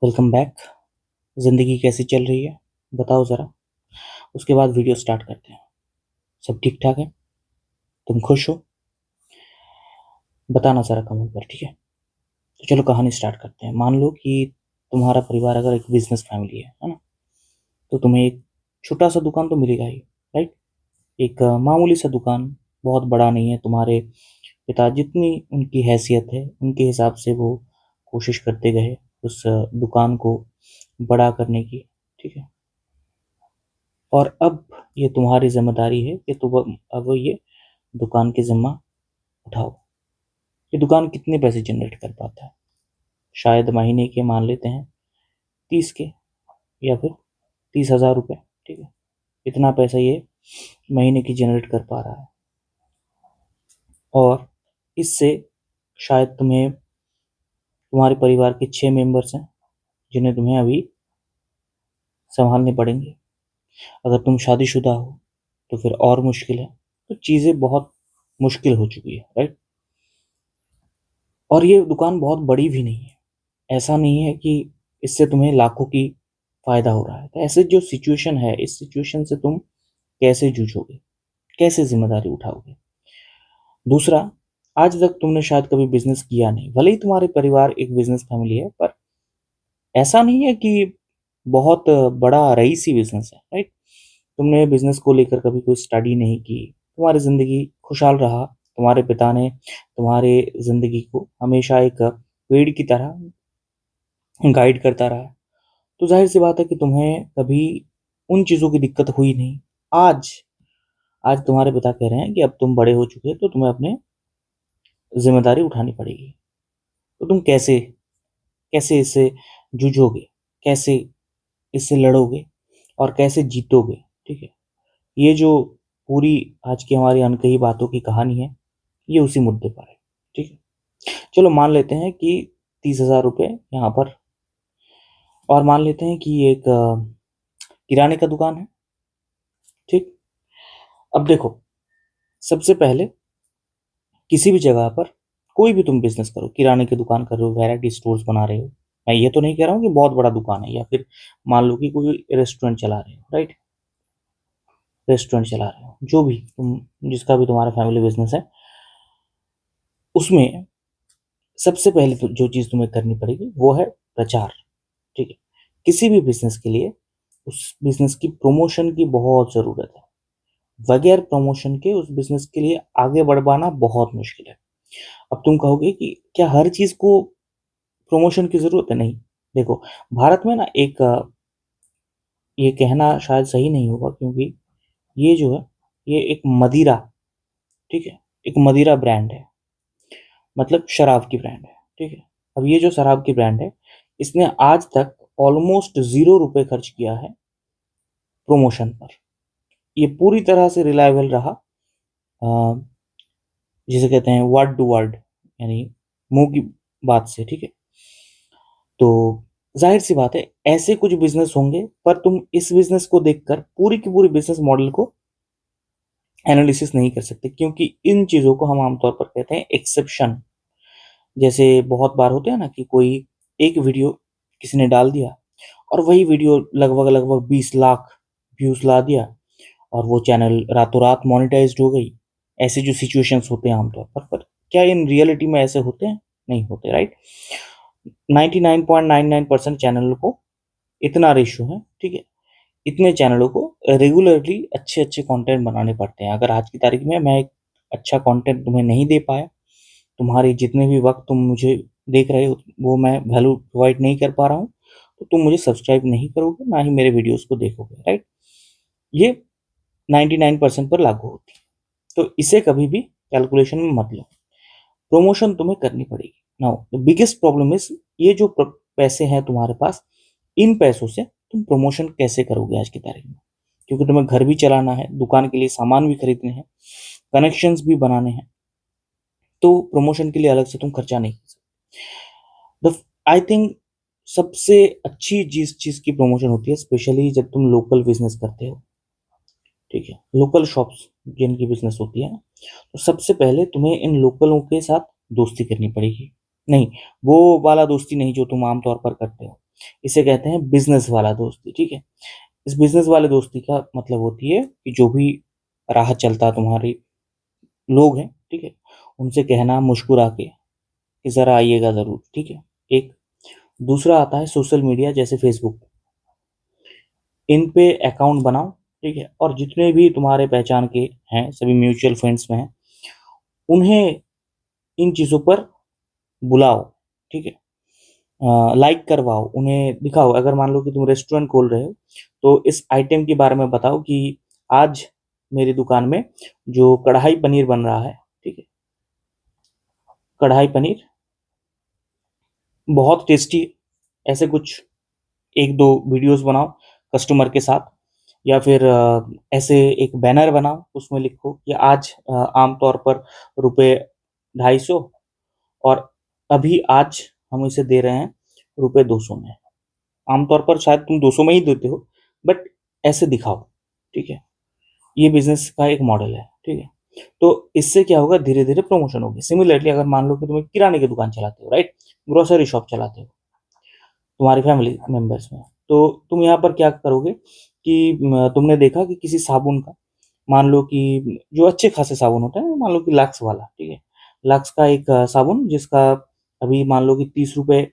Welcome back. ज़िंदगी कैसी चल रही है बताओ ज़रा। उसके बाद वीडियो स्टार्ट करते हैं। सब ठीक ठाक है? तुम खुश हो? बताना ज़रा कमेंट पर, ठीक है? तो चलो कहानी स्टार्ट करते हैं। मान लो कि तुम्हारा परिवार अगर एक बिजनेस फैमिली है ना? तो तुम्हें एक छोटा सा दुकान तो मिलेगा ही, राइट? एक मामूली सा दुकान, बहुत बड़ा नहीं है। तुम्हारे पिता जितनी उनकी हैसियत है उनके हिसाब से वो कोशिश करते गए उस दुकान को बड़ा करने की, ठीक है? और अब ये तुम्हारी ज़िम्मेदारी है कि तुम अब ये दुकान की ज़िम्मा उठाओ। ये दुकान कितने पैसे जनरेट कर पाता है? शायद महीने के मान लेते हैं 30 के, या फिर 30,000 रुपये, ठीक है? इतना पैसा ये महीने की जनरेट कर पा रहा है। और इससे शायद तुम्हारे परिवार के 6 मेंबर्स हैं जिन्हें तुम्हें अभी संभालने पड़ेंगे। अगर तुम शादीशुदा हो तो फिर और मुश्किल है। तो चीज़ें बहुत मुश्किल हो चुकी है, राइट? और ये दुकान बहुत बड़ी भी नहीं है। ऐसा नहीं है कि इससे तुम्हें लाखों की फ़ायदा हो रहा है। तो ऐसे जो सिचुएशन है, इस सिचुएशन से तुम कैसे जूझोगे? कैसे ज़िम्मेदारी उठाओगे? दूसरा, आज तक तुमने शायद कभी बिज़नेस किया नहीं। भले ही तुम्हारे परिवार एक बिज़नेस फैमिली है, पर ऐसा नहीं है कि बहुत बड़ा रईसी बिज़नेस है, राइट? तुमने बिज़नेस को लेकर कभी कोई स्टडी नहीं की। तुम्हारी ज़िंदगी खुशहाल रहा। तुम्हारे पिता ने तुम्हारे ज़िंदगी को हमेशा एक पेड़ की तरह गाइड करता रहा। तो ज़ाहिर-सी बात है कि तुम्हें कभी उन चीज़ों की दिक्कत हुई नहीं। आज आज तुम्हारे पिता कह रहे हैं कि अब तुम बड़े हो चुके हो तो तुम्हें अपने ज़िम्मेदारी उठानी पड़ेगी। तो तुम कैसे कैसे इससे जूझोगे? कैसे इससे लड़ोगे और कैसे जीतोगे? ठीक है? ये जो पूरी आज की हमारी अनकही बातों की कहानी है, ये उसी मुद्दे पर है। ठीक है? चलो मान लेते हैं कि 30,000 रुपये यहाँ पर, और मान लेते हैं कि ये एक किराने का दुकान है। ठीक? अब देखो, सबसे पहले किसी भी जगह पर कोई भी तुम बिज़नेस करो, किराने की दुकान कर रहे हो, वैराइटी स्टोर्स बना रहे हो। मैं ये तो नहीं कह रहा हूँ कि बहुत बड़ा दुकान है, या फिर मान लो कि कोई रेस्टोरेंट चला रहे हो, राइट? रेस्टोरेंट चला रहे हो, जो भी तुम जिसका भी तुम्हारा फैमिली बिज़नेस है, उसमें सबसे पहले तो जो चीज़ तुम्हें करनी पड़ेगी वो है प्रचार, ठीक है? किसी भी बिज़नेस के लिए उस बिज़नेस की प्रमोशन की बहुत ज़रूरत है। बगैर प्रमोशन के उस बिज़नेस के लिए आगे बढ़ पाना बहुत मुश्किल है। अब तुम कहोगे कि क्या हर चीज़ को प्रमोशन की ज़रूरत है? नहीं। देखो, भारत में ना एक ये कहना शायद सही नहीं होगा, क्योंकि ये जो है, ये एक मदिरा, ठीक है? एक मदिरा ब्रांड है, मतलब शराब की ब्रांड है, ठीक है? अब ये जो शराब की ब्रांड है, इसने आज तक ऑलमोस्ट ₹0 खर्च किया है प्रमोशन पर। ये पूरी तरह से रिलायबल रहा, अ, जिसे कहते हैं वर्ड टू वर्ड, यानी मुँह की बात से, ठीक है? तो ज़ाहिर-सी बात है, ऐसे कुछ बिज़नेस होंगे, पर तुम इस बिज़नेस को देखकर पूरी की पूरी बिज़नेस मॉडल को एनालिसिस नहीं कर सकते, क्योंकि इन चीज़ों को हम आम तौर पर कहते हैं एक्सेप्शन। जैसे बहुत बार होते हैं ना कि कोई एक वीडियो किसी ने डाल दिया, और वही वीडियो लगभग-लगभग 20 लाख व्यूज़ ला दिया, और वो चैनल रातों-रात मोनेटाइज़्ड हो गई। ऐसे जो सिचुएशंस होते हैं आम तौर पर क्या इन रियलिटी में ऐसे होते हैं? नहीं होते, राइट? 99.99% चैनलों को इतना रेशियो है, ठीक है? इतने चैनलों को रेगुलरली अच्छे-अच्छे कंटेंट बनाने पड़ते हैं। अगर आज की तारीख में मैं एक अच्छा कंटेंट तुम्हें नहीं दे पाया, तुम्हारे जितने भी वक़्त तुम मुझे देख रहे हो, वो मैं वैल्यू प्रोवाइड नहीं कर पा रहा हूँ, तो तुम मुझे सब्सक्राइब नहीं करोगे, ना ही मेरे वीडियोज़ को देखोगे, राइट? ये 99% पर लागू होती है। तो इसे कभी भी कैलकुलेशन में मत लो। प्रमोशन तुम्हें करनी पड़ेगी। Now the biggest problem is, ये जो पैसे हैं तुम्हारे पास, इन पैसों से तुम प्रमोशन कैसे करोगे आज की तारीख में? क्योंकि तुम्हें घर भी चलाना है, दुकान के लिए सामान भी खरीदने हैं, कनेक्शंस भी बनाने हैं, तो प्रमोशन के लिए अलग से तुम खर्चा नहीं कर सकते। आई थिंक सबसे अच्छी जिस चीज़ की प्रमोशन होती है, स्पेशली जब तुम लोकल बिजनेस करते हो, ठीक है? लोकल शॉप्स जिनकी बिजनेस होती है ना, तो सबसे पहले तुम्हें इन लोकलों के साथ दोस्ती करनी पड़ेगी। नहीं, वो वाला दोस्ती नहीं जो तुम आम तौर पर करते हो। इसे कहते हैं बिजनेस वाला दोस्ती, ठीक है। इस बिजनेस वाले दोस्ती का मतलब होती है कि जो भी राह चलता तुम्हारी लोग हैं, ठीक है, उनसे कहना मुस्कुरा के कि ज़रा आइएगा ज़रूर, ठीक है। एक दूसरा आता है सोशल मीडिया जैसे फेसबुक, इन पे अकाउंट बनाओ, ठीक है, और जितने भी तुम्हारे पहचान के हैं सभी म्यूचुअल फंड्स में हैं, उन्हें इन चीज़ों पर बुलाओ, ठीक है। लाइक करवाओ, उन्हें दिखाओ। अगर मान लो कि तुम रेस्टोरेंट खोल रहे हो तो इस आइटम के बारे में बताओ कि आज मेरी दुकान में जो कढ़ाई पनीर बन रहा है, ठीक है, कढ़ाई पनीर बहुत टेस्टी है। ऐसे कुछ एक दो वीडियोस बनाओ कस्टमर के साथ, या फिर ऐसे एक बैनर बनाओ, उसमें लिखो कि आज आमतौर पर रुपये 250, और अभी आज हम इसे दे रहे हैं रुपये 200 में। आमतौर पर शायद तुम 200 में ही देते हो, बट ऐसे दिखाओ, ठीक है। ये बिजनेस का एक मॉडल है, ठीक है। तो इससे क्या होगा, धीरे धीरे प्रमोशन होगी। सिमिलरली अगर मान लो कि तुम एक किराने की दुकान चलाते हो, राइट, ग्रोसरी शॉप चलाते हो तुम्हारी फैमिली मेंबर्स में, तो तुम यहाँ पर क्या करोगे कि तुमने देखा कि किसी साबुन का, मान लो कि जो अच्छे खासे साबुन होते हैं, मान लो कि लक्स वाला, ठीक है, लक्स का एक साबुन जिसका अभी मान लो कि 30 रुपए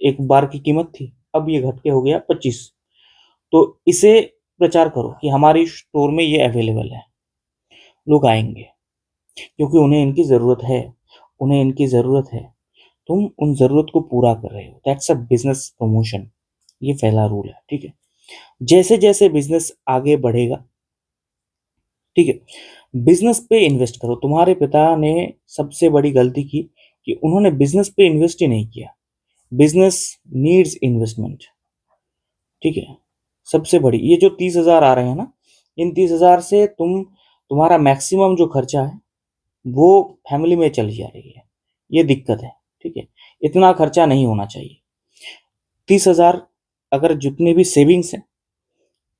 एक बार की कीमत थी, अब ये घट के हो गया 25। तो इसे प्रचार करो कि हमारी स्टोर में ये अवेलेबल है, लोग आएंगे क्योंकि उन्हें इनकी ज़रूरत है, उन्हें इनकी ज़रूरत है। तुम उन ज़रूरत को पूरा कर रहे हो, दैट्स अ बिजनेस प्रमोशन। ये पहला रूल है, ठीक है। जैसे जैसे बिजनेस आगे बढ़ेगा, ठीक है, बिजनेस पे इन्वेस्ट करो। तुम्हारे पिता ने सबसे बड़ी गलती की कि उन्होंने बिजनेस पे इन्वेस्ट ही नहीं किया। बिजनेस नीड्स इन्वेस्टमेंट, ठीक है। सबसे बड़ी ये जो 30,000 आ रहे हैं ना, इन 30,000 से तुम्हारा मैक्सिमम जो खर्चा है वो फैमिली में चली जा रही है। ये दिक्कत है, ठीक है। इतना खर्चा नहीं होना चाहिए। 30,000 अगर जितने भी सेविंग्स हैं,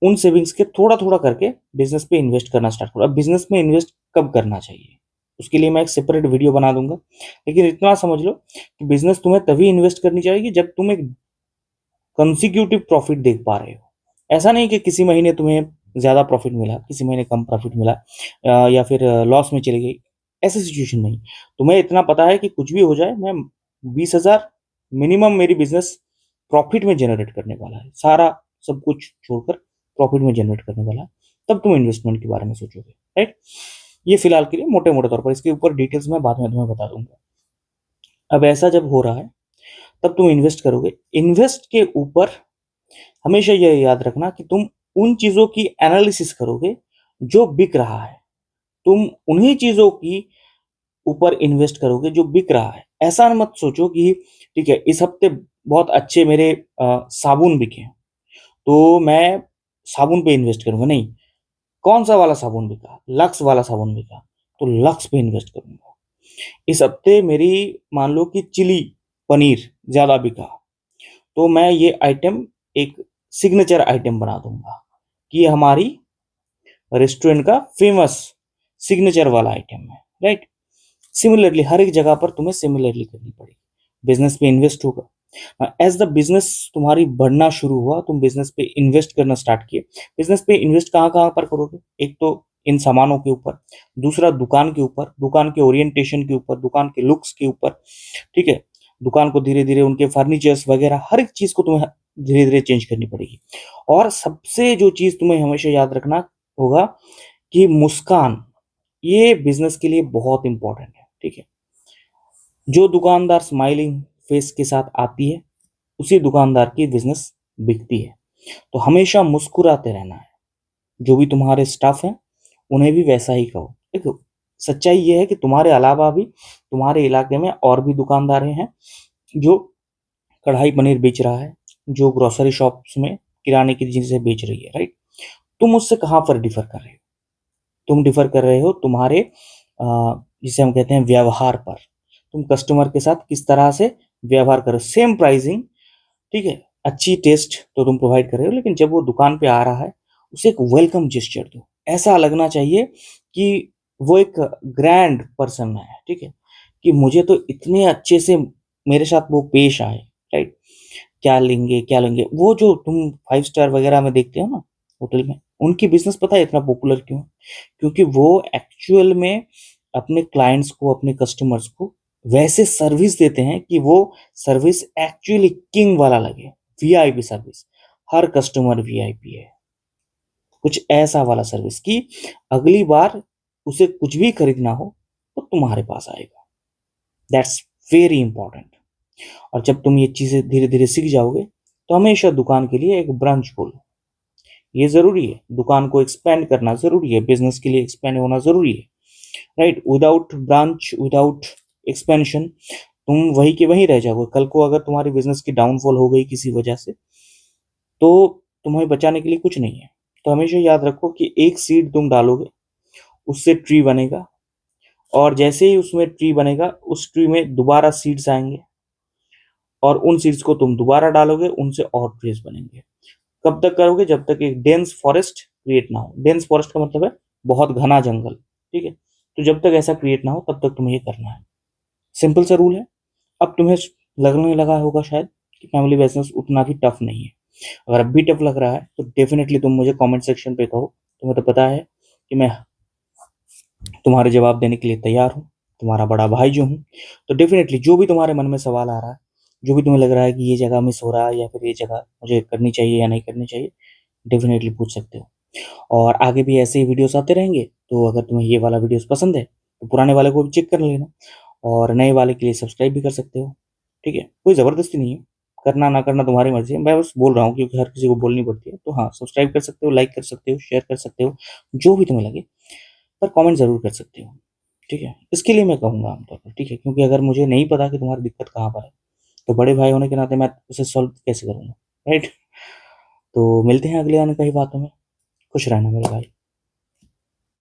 उन सेविंग्स के थोड़ा थोड़ा करके बिजनेस पे इन्वेस्ट करना स्टार्ट करो। अब बिजनेस में इन्वेस्ट कब करना चाहिए, उसके लिए मैं एक सेपरेट वीडियो बना दूंगा, लेकिन इतना समझ लो कि बिजनेस तुम्हें तभी इन्वेस्ट करनी चाहिए जब तुम एक कंसिक्यूटिव प्रॉफिट देख पा रहे हो। ऐसा नहीं कि किसी महीने तुम्हें ज़्यादा प्रॉफिट मिला, किसी महीने कम प्रॉफिट मिला, या फिर लॉस में चली गई, ऐसी सिचुएशन नहीं। तुम्हें इतना पता है कि कुछ भी हो जाए, मैं 20,000 मिनिमम मेरी बिजनेस प्रॉफिट में जनरेट करने वाला है, सारा सब कुछ छोड़कर प्रॉफिट में जनरेट करने वाला है। तब तुम इन्वेस्टमेंट के बारे में सोचोगे, राइट। ये फिलहाल के लिए मोटे मोटे तौर पर, इसके ऊपर डिटेल्स मैं बाद में तुम्हें बता दूंगा। अब ऐसा जब हो रहा है तब तुम इन्वेस्ट करोगे। इन्वेस्ट के ऊपर हमेशा यह याद रखना कि तुम उन चीजों की एनालिसिस करोगे जो बिक रहा है। तुम उन्हीं चीजों की ऊपर इन्वेस्ट करोगे जो बिक रहा है। ऐसा मत सोचो कि ठीक है, इस हफ्ते बहुत अच्छे मेरे साबुन बिके, तो मैं साबुन पे इन्वेस्ट करूंगा। नहीं, कौन सा वाला साबुन बिका, लक्स वाला साबुन बिका, तो लक्स पे इन्वेस्ट करूंगा। इस हफ्ते मेरी मान लो कि चिली पनीर ज्यादा बिका, तो मैं ये आइटम एक सिग्नेचर आइटम बना दूंगा कि ये हमारी रेस्टोरेंट का फेमस सिग्नेचर वाला आइटम है, राइट। सिमिलरली हर एक जगह पर तुम्हें सिमिलरली करनी पड़ेगी। बिजनेस पे इन्वेस्ट होगा। एज द बिजनेस तुम्हारी बढ़ना शुरू हुआ, तुम बिजनेस पे इन्वेस्ट करना स्टार्ट किए। बिजनेस पे इन्वेस्ट कहाँ कहाँ पर करोगे, एक तो इन सामानों के ऊपर, दूसरा दुकान के ऊपर, दुकान के ओरिएंटेशन के ऊपर, दुकान के लुक्स के ऊपर, ठीक है। दुकान को धीरे धीरे उनके फर्नीचर्स वगैरह हर एक चीज को तुम्हें धीरे धीरे चेंज करनी पड़ेगी। और सबसे जो चीज तुम्हें हमेशा याद रखना होगा कि मुस्कान, ये बिजनेस के लिए बहुत इंपॉर्टेंट है, ठीक है। जो दुकानदार स्माइलिंग फेस के साथ आती है, उसी दुकानदार की बिजनेस बिकती है। तो हमेशा मुस्कुराते रहना है। जो भी तुम्हारे स्टाफ हैं उन्हें भी वैसा ही कहो। देखो, सच्चाई ये है कि तुम्हारे अलावा भी तुम्हारे इलाके में और भी दुकानदार हैं जो कढ़ाई पनीर बेच रहा है, जो ग्रोसरी शॉप्स में किराने की चीजें बेच रही है, राइट। तुम उससे कहाँ पर डिफर कर रहे हो, तुम डिफर कर रहे हो तुम्हारे जिसे हम कहते हैं व्यवहार पर। तुम कस्टमर के साथ किस तरह से व्यवहार करो। सेम प्राइसिंग, ठीक है, अच्छी टेस्ट तो तुम प्रोवाइड कर रहे हो, लेकिन जब वो दुकान पे आ रहा है उसे एक वेलकम जेस्चर दो। ऐसा लगना चाहिए कि वो एक ग्रैंड पर्सन है, ठीक है, कि मुझे तो इतने अच्छे से मेरे साथ वो पेश आए, राइट। क्या लेंगे क्या लेंगे। वो जो तुम 5 स्टार वगैरह में देखते हो ना होटल में, उनकी बिजनेस पता है इतना पॉपुलर क्यों है? क्योंकि वो एक्चुअल में अपने क्लाइंट्स को, अपने कस्टमर्स को वैसे सर्विस देते हैं कि वो सर्विस एक्चुअली किंग वाला लगे, वीआईपी सर्विस। हर कस्टमर वीआईपी है, कुछ ऐसा वाला सर्विस कि अगली बार उसे कुछ भी खरीदना हो तो तुम्हारे पास आएगा। That's very important. और जब तुम ये चीजें धीरे धीरे सीख जाओगे तो हमेशा दुकान के लिए एक ब्रांच खोलो। ये जरूरी है, दुकान को एक्सपेंड करना जरूरी है, बिजनेस के लिए एक्सपेंड होना जरूरी है, right. Without branch, without expansion तुम वही के वहीं रह जाओगे। कल को अगर तुम्हारी बिजनेस की डाउनफॉल हो गई किसी वजह से, तो तुम्हें बचाने के लिए कुछ नहीं है। तो हमेशा याद रखो कि एक सीड तुम डालोगे उससे ट्री बनेगा, और जैसे ही उसमें ट्री बनेगा उस ट्री में दोबारा सीड्स आएंगे, और उन सीड्स को तुम दोबारा डालोगे, उनसे और ट्रीज बनेंगे। कब तक करोगे? जब तक एक डेंस फॉरेस्ट क्रिएट ना हो। डेंस फॉरेस्ट का मतलब है बहुत घना जंगल, ठीक है। तो जब तक ऐसा क्रिएट ना हो तब तक तुम्हें ये करना है। सिंपल सा रूल है। अब तुम्हें लगने लगा होगा शायद कि फैमिली बिजनेस उतना भी टफ नहीं है। अगर अब भी टफ लग रहा है तो डेफिनेटली तुम मुझे कमेंट सेक्शन पे कहो। तुम्हें तो पता है कि मैं तुम्हारे जवाब देने के लिए तैयार हूँ, तुम्हारा बड़ा भाई जो हूँ। तो डेफिनेटली जो भी तुम्हारे मन में सवाल आ रहा है, जो भी तुम्हें लग रहा है कि ये जगह मिस हो रहा है या फिर ये जगह मुझे करनी चाहिए या नहीं करनी चाहिए, डेफिनेटली पूछ सकते हो। और आगे भी ऐसे ही वीडियोस आते रहेंगे। तो अगर तुम्हें ये वाला वीडियोस पसंद है तो पुराने वाले को भी चेक कर लेना, और नए वाले के लिए सब्सक्राइब भी कर सकते हो, ठीक है। कोई ज़बरदस्ती नहीं है, करना ना करना तुम्हारी मर्जी है। मैं बस बोल रहा हूँ क्योंकि हर किसी को बोलनी पड़ती है। तो हाँ, सब्सक्राइब कर सकते हो, लाइक कर सकते हो, शेयर कर सकते हो, जो भी तुम्हें लगे, पर कमेंट ज़रूर कर सकते हो, ठीक है। इसके लिए मैं कहूँगा आमतौर पर, ठीक है, क्योंकि अगर मुझे नहीं पता कि तुम्हारी दिक्कत कहाँ पर है तो बड़े भाई होने के नाते मैं उसे सॉल्व कैसे करूँगा, राइट। तो मिलते हैं अगले आने कई बातों में। खुश रहना मेरे भाई।